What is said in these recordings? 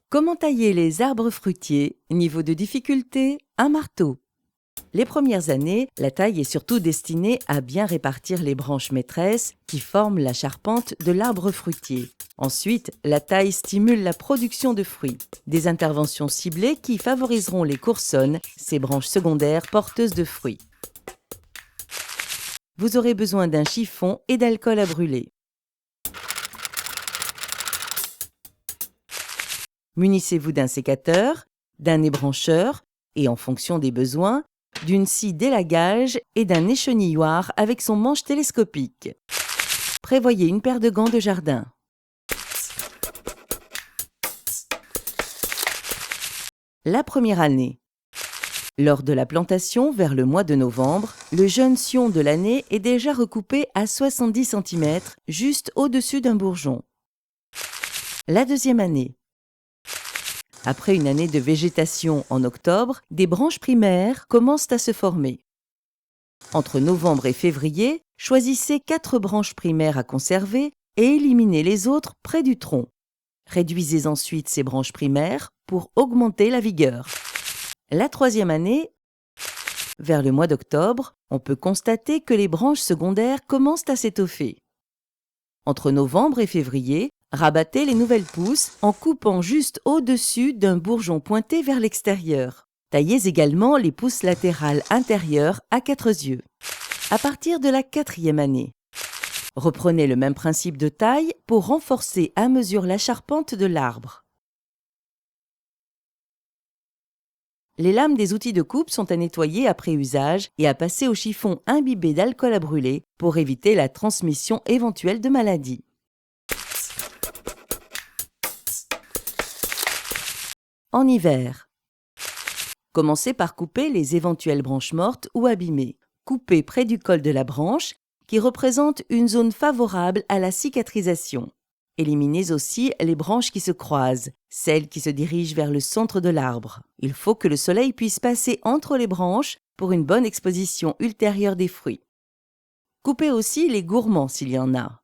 Comment tailler les arbres fruitiers? Niveau de difficulté, un marteau. Les premières années, la taille est surtout destinée à bien répartir les branches maîtresses qui forment la charpente de l'arbre fruitier. Ensuite, la taille stimule la production de fruits. Des interventions ciblées qui favoriseront les coursonnes, ces branches secondaires porteuses de fruits. Vous aurez besoin d'un chiffon et d'alcool à brûler. Munissez-vous d'un sécateur, d'un ébrancheur et, en fonction des besoins, d'une scie d'élagage et d'un échenilloir avec son manche télescopique. Prévoyez une paire de gants de jardin. La première année. Lors de la plantation, vers le mois de novembre, le jeune sion de l'année est déjà recoupé à 70 cm, juste au-dessus d'un bourgeon. La deuxième année. Après une année de végétation en octobre, des branches primaires commencent à se former. Entre novembre et février, choisissez 4 branches primaires à conserver et éliminez les autres près du tronc. Réduisez ensuite ces branches primaires pour augmenter la vigueur. La troisième année, vers le mois d'octobre, on peut constater que les branches secondaires commencent à s'étoffer. Entre novembre et février, rabattez les nouvelles pousses en coupant juste au-dessus d'un bourgeon pointé vers l'extérieur. Taillez également les pousses latérales intérieures à 4 yeux. À partir de la 4e année, reprenez le même principe de taille pour renforcer à mesure la charpente de l'arbre. Les lames des outils de coupe sont à nettoyer après usage et à passer au chiffon imbibé d'alcool à brûler pour éviter la transmission éventuelle de maladies. En hiver, commencez par couper les éventuelles branches mortes ou abîmées. Coupez près du col de la branche, qui représente une zone favorable à la cicatrisation. Éliminez aussi les branches qui se croisent, celles qui se dirigent vers le centre de l'arbre. Il faut que le soleil puisse passer entre les branches pour une bonne exposition ultérieure des fruits. Coupez aussi les gourmands s'il y en a.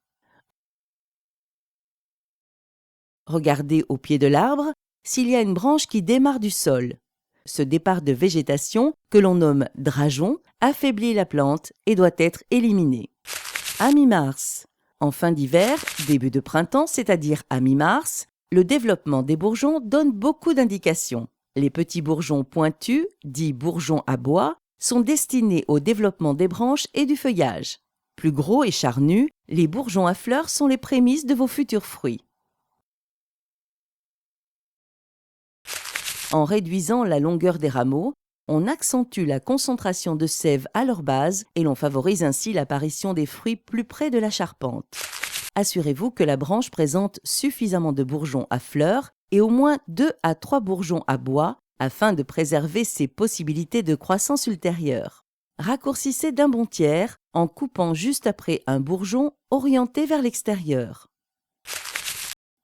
Regardez au pied de l'arbre s'il y a une branche qui démarre du sol. Ce départ de végétation, que l'on nomme drageon, affaiblit la plante et doit être éliminé. À mi-mars. En fin d'hiver, début de printemps, c'est-à-dire à mi-mars, le développement des bourgeons donne beaucoup d'indications. Les petits bourgeons pointus, dits bourgeons à bois, sont destinés au développement des branches et du feuillage. Plus gros et charnus, les bourgeons à fleurs sont les prémices de vos futurs fruits. En réduisant la longueur des rameaux, on accentue la concentration de sève à leur base et l'on favorise ainsi l'apparition des fruits plus près de la charpente. Assurez-vous que la branche présente suffisamment de bourgeons à fleurs et au moins 2 à 3 bourgeons à bois afin de préserver ses possibilités de croissance ultérieure. Raccourcissez d'un bon tiers en coupant juste après un bourgeon orienté vers l'extérieur.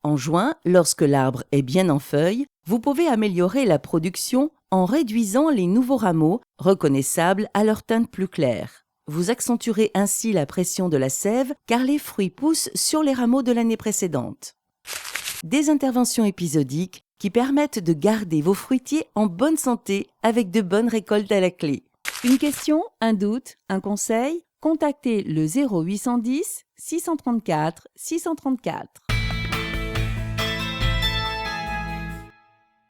En juin, lorsque l'arbre est bien en feuilles, vous pouvez améliorer la production en réduisant les nouveaux rameaux reconnaissables à leur teinte plus claire. Vous accentuerez ainsi la pression de la sève car les fruits poussent sur les rameaux de l'année précédente. Des interventions épisodiques qui permettent de garder vos fruitiers en bonne santé avec de bonnes récoltes à la clé. Une question, un doute, un conseil? Contactez le 0810 634 634.